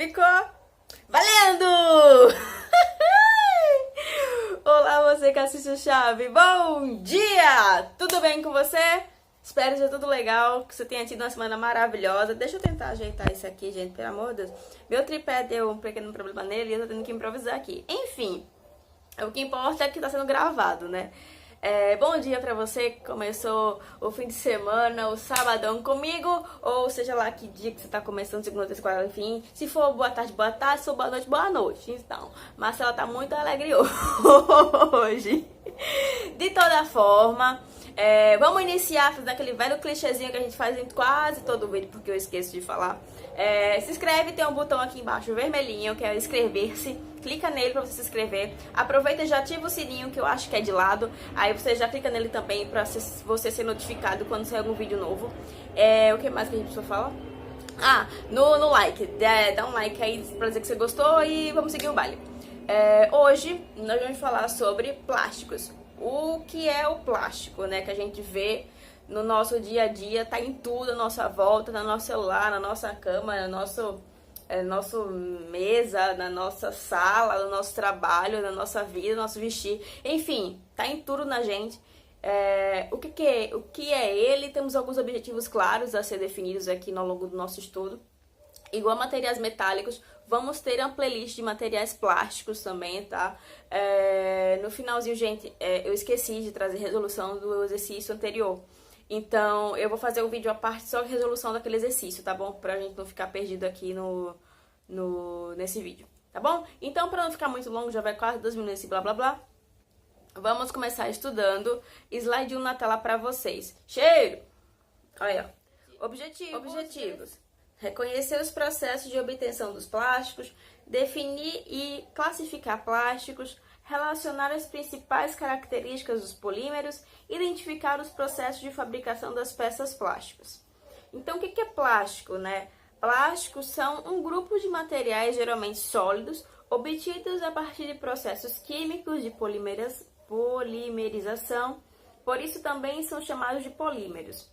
Ficou valendo! Olá, você que assiste o Chave, bom dia! Tudo bem com você? Espero que seja tudo legal, que você tenha tido uma semana maravilhosa. Deixa eu tentar ajeitar isso aqui, gente, pelo amor de Deus. Meu tripé deu um pequeno problema nele e eu tô tendo que improvisar aqui. Enfim, o que importa é que tá sendo gravado, né? Bom dia pra você que começou o fim de semana, o sabadão comigo, ou seja lá que dia que você tá começando, segunda, terça, quarta, enfim. Se for boa tarde, se for boa noite, então. Marcela tá muito alegre hoje. De toda forma, vamos iniciar fazendo aquele velho clichêzinho que a gente faz em quase todo vídeo, porque eu esqueço de falar. Se inscreve, tem um botão aqui embaixo vermelhinho que é inscrever-se. Clica nele pra você se inscrever. Aproveita e já ativa o sininho, que eu acho que é de lado. Aí você já clica nele também pra você ser notificado quando sair algum vídeo novo. O que mais que a gente precisa falar? No like. Dá um like aí pra dizer que você gostou e vamos seguir o baile. Hoje nós vamos falar sobre plásticos. O que é o plástico, né? Que a gente vê no nosso dia a dia, tá em tudo à nossa volta, no nosso celular, na nossa cama, no nossa mesa, na nossa sala, no nosso trabalho, na nossa vida, no nosso vestir, enfim, tá em tudo na gente. O que é ele? Temos alguns objetivos claros a ser definidos aqui ao longo do nosso estudo. Igual materiais metálicos, vamos ter uma playlist de materiais plásticos também, tá? No finalzinho, gente, eu esqueci de trazer resolução do exercício anterior. Então, eu vou fazer um vídeo à parte só de resolução daquele exercício, tá bom? Pra gente não ficar perdido aqui nesse vídeo, tá bom? Então, pra não ficar muito longo, já vai quase 2 minutos e blá blá blá. Vamos começar estudando. Slide 1 na tela pra vocês. Cheiro! Olha, ó. Objetivos. Reconhecer os processos de obtenção dos plásticos, definir e classificar plásticos, relacionar as principais características dos polímeros, identificar os processos de fabricação das peças plásticas. Então, o que é plástico, né? Plásticos são um grupo de materiais geralmente sólidos, obtidos a partir de processos químicos de polimerização, por isso também são chamados de polímeros.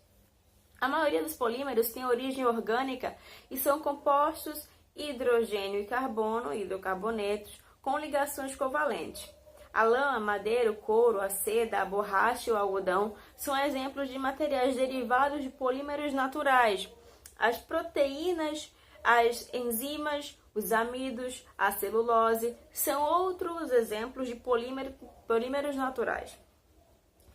A maioria dos polímeros tem origem orgânica e são compostos hidrogênio e carbono, hidrocarbonetos, com ligações covalentes. A lã, a madeira, o couro, a seda, a borracha e o algodão são exemplos de materiais derivados de polímeros naturais. As proteínas, as enzimas, os amidos, a celulose são outros exemplos de polímeros naturais.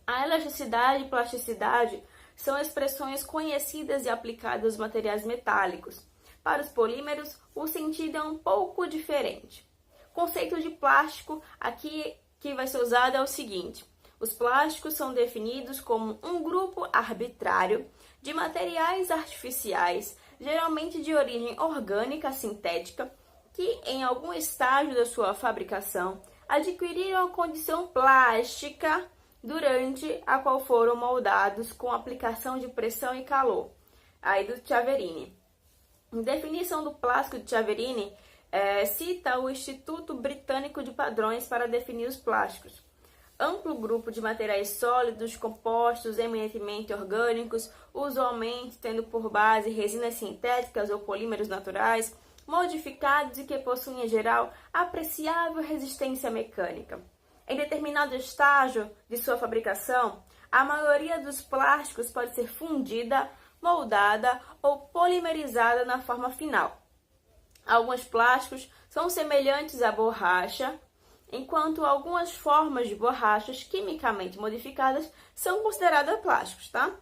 A elasticidade e plasticidade são expressões conhecidas e aplicadas aos materiais metálicos. Para os polímeros, o sentido é um pouco diferente. O conceito de plástico aqui que vai ser usado é o seguinte: os plásticos são definidos como um grupo arbitrário de materiais artificiais, geralmente de origem orgânica sintética, que em algum estágio da sua fabricação adquiriram a condição plástica durante a qual foram moldados com aplicação de pressão e calor. Aí do Chiaverini. Em definição do plástico de Chiaverini, cita o Instituto Britânico de Padrões para definir os plásticos. Amplo grupo de materiais sólidos, compostos, eminentemente orgânicos, usualmente tendo por base resinas sintéticas ou polímeros naturais, modificados e que possuem, em geral, apreciável resistência mecânica. Em determinado estágio de sua fabricação, a maioria dos plásticos pode ser fundida, moldada ou polimerizada na forma final. Alguns plásticos são semelhantes à borracha, enquanto algumas formas de borrachas quimicamente modificadas são consideradas plásticos, tá?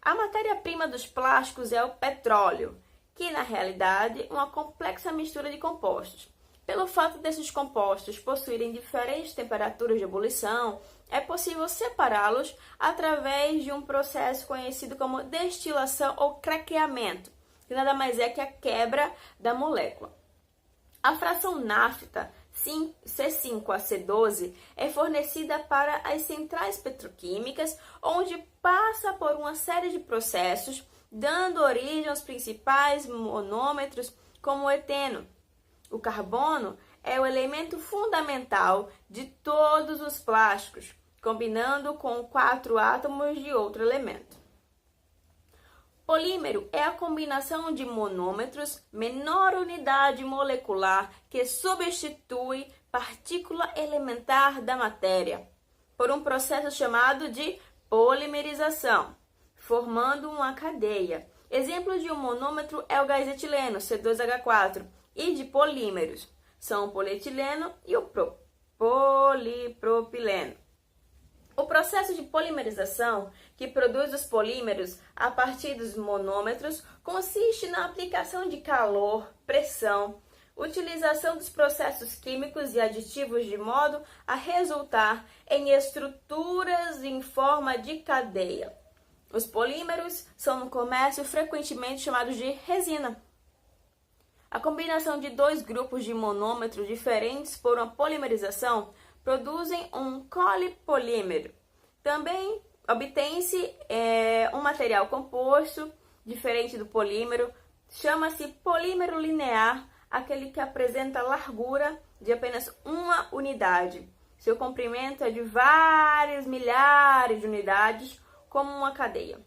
A matéria-prima dos plásticos é o petróleo, que na realidade é uma complexa mistura de compostos. Pelo fato desses compostos possuírem diferentes temperaturas de ebulição, é possível separá-los através de um processo conhecido como destilação ou craqueamento, que nada mais é que a quebra da molécula. A fração nafta C5 a C12 é fornecida para as centrais petroquímicas, onde passa por uma série de processos, dando origem aos principais monômetros, como o eteno. O carbono é o elemento fundamental de todos os plásticos, combinando com 4 átomos de outro elemento. Polímero é a combinação de monômetros, menor unidade molecular, que substitui partícula elementar da matéria, por um processo chamado de polimerização, formando uma cadeia. Exemplo de um monômetro é o gás etileno, C2H4, e de polímeros são o polietileno e o polipropileno. O processo de polimerização, que produz os polímeros a partir dos monômetros, consiste na aplicação de calor, pressão, utilização dos processos químicos e aditivos de modo a resultar em estruturas em forma de cadeia. Os polímeros são no comércio frequentemente chamados de resina. A combinação de dois grupos de monômetros diferentes por uma polimerização produzem um colipolímero. Também obtém-se um material composto diferente do polímero, chama-se polímero linear, aquele que apresenta largura de apenas uma unidade. Seu comprimento é de vários milhares de unidades, como uma cadeia.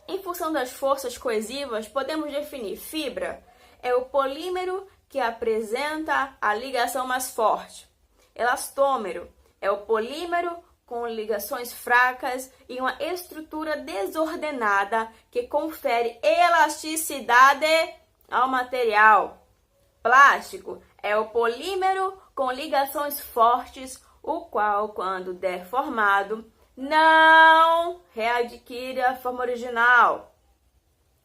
Em função das forças coesivas, podemos definir fibra é o polímero que apresenta a ligação mais forte. Elastômero é o polímero com ligações fracas e uma estrutura desordenada que confere elasticidade ao material. Plástico é o polímero com ligações fortes, o qual, quando deformado, não readquire a forma original.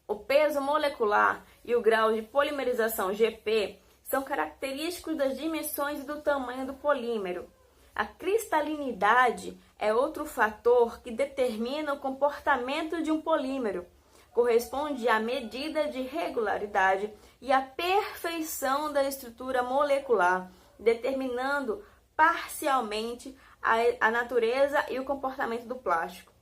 O peso molecular e o grau de polimerização Gp são característicos das dimensões e do tamanho do polímero. A cristalinidade é outro fator que determina o comportamento de um polímero. Corresponde à medida de regularidade e à perfeição da estrutura molecular, determinando parcialmente a natureza e o comportamento do plástico.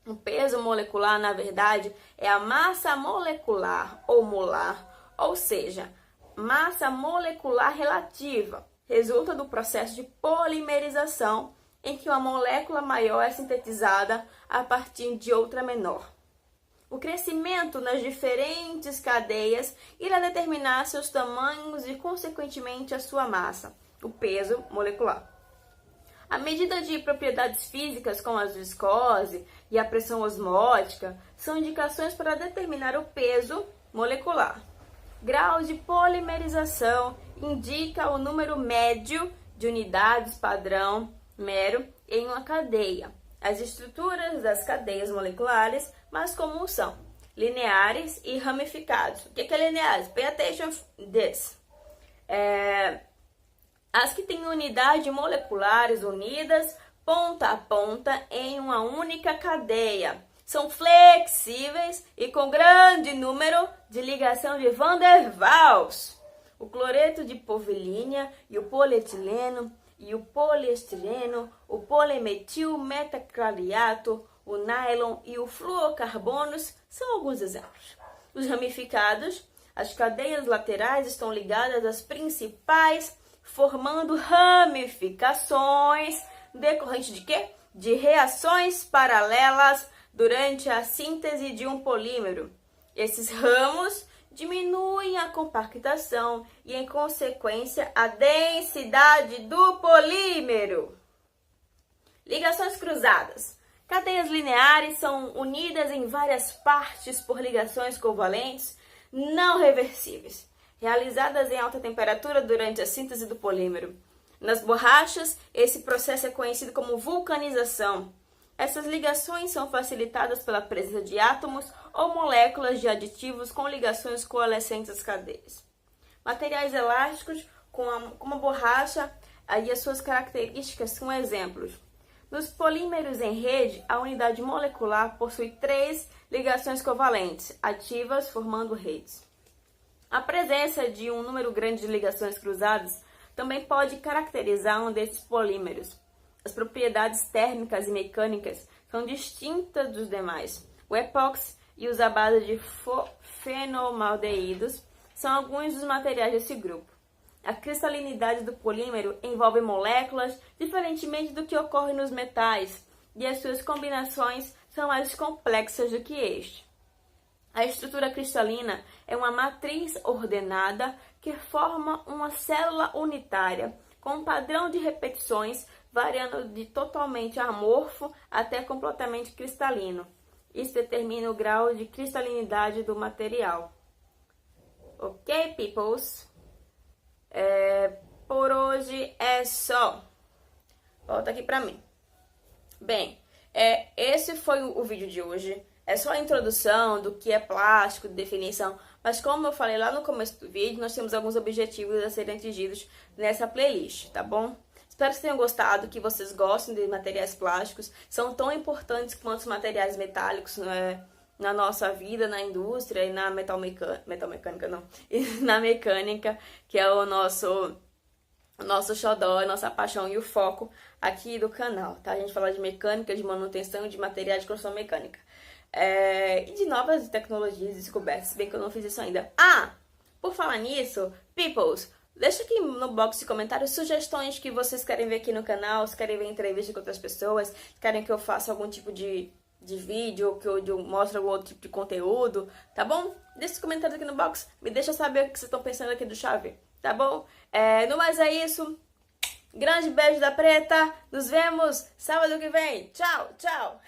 O peso molecular, na verdade, é a massa molecular ou molar, ou seja, massa molecular relativa. Resulta do processo de polimerização, em que uma molécula maior é sintetizada a partir de outra menor. O crescimento nas diferentes cadeias irá determinar seus tamanhos e, consequentemente, a sua massa, o peso molecular. A medida de propriedades físicas, como a viscose e a pressão osmótica, são indicações para determinar o peso molecular. Grau de polimerização indica o número médio de unidades padrão mero em uma cadeia. As estruturas das cadeias moleculares mais comuns são lineares e ramificados. O que é lineares? Pay attention this. As que têm unidades moleculares unidas ponta a ponta em uma única cadeia. São flexíveis e com grande número de ligação de Van der Waals. O cloreto de povilínea e o polietileno e o poliestireno, o polimetilmetacraliato, o nylon e o fluorocarbonos são alguns exemplos. Os ramificados, as cadeias laterais estão ligadas às principais, formando ramificações decorrentes de quê? De reações paralelas durante a síntese de um polímero. Esses ramos diminuem a compactação e, em consequência, a densidade do polímero. Ligações cruzadas. Cadeias lineares são unidas em várias partes por ligações covalentes não reversíveis, realizadas em alta temperatura durante a síntese do polímero. Nas borrachas, esse processo é conhecido como vulcanização. Essas ligações são facilitadas pela presença de átomos ou moléculas de aditivos com ligações coalescentes às cadeias. Materiais elásticos, como a borracha e as suas características são exemplos. Nos polímeros em rede, a unidade molecular possui 3 ligações covalentes ativas, formando redes. A presença de um número grande de ligações cruzadas também pode caracterizar um desses polímeros. As propriedades térmicas e mecânicas são distintas dos demais. O epóxi e os à base de fenomaldeídos são alguns dos materiais desse grupo. A cristalinidade do polímero envolve moléculas diferentemente do que ocorre nos metais, e as suas combinações são mais complexas do que este. A estrutura cristalina é uma matriz ordenada que forma uma célula unitária com um padrão de repetições variando de totalmente amorfo até completamente cristalino. Isso determina o grau de cristalinidade do material. Ok, peoples? Por hoje é só. Volta aqui pra mim. Bem, esse foi o vídeo de hoje. É só a introdução do que é plástico, de definição. Mas como eu falei lá no começo do vídeo, nós temos alguns objetivos a serem atingidos nessa playlist, tá bom? Espero que vocês tenham gostado, que vocês gostem de materiais plásticos. São tão importantes quanto os materiais metálicos, né, na nossa vida, na indústria e na metalmecânica não, e na mecânica, que é o nosso xodó, a nossa paixão e o foco aqui do canal, tá? A gente fala de mecânica, de manutenção, de materiais de construção mecânica. E de novas tecnologias descobertas, se bem que eu não fiz isso ainda. Por falar nisso, peoples, deixa aqui no box de comentários sugestões que vocês querem ver aqui no canal, se querem ver entrevistas com outras pessoas, se querem que eu faça algum tipo de vídeo, que eu mostre algum outro tipo de conteúdo, tá bom? Deixa os comentários aqui no box, me deixa saber o que vocês estão pensando aqui do Chave, tá bom? No mais é isso, grande beijo da Preta, nos vemos sábado que vem, tchau, tchau!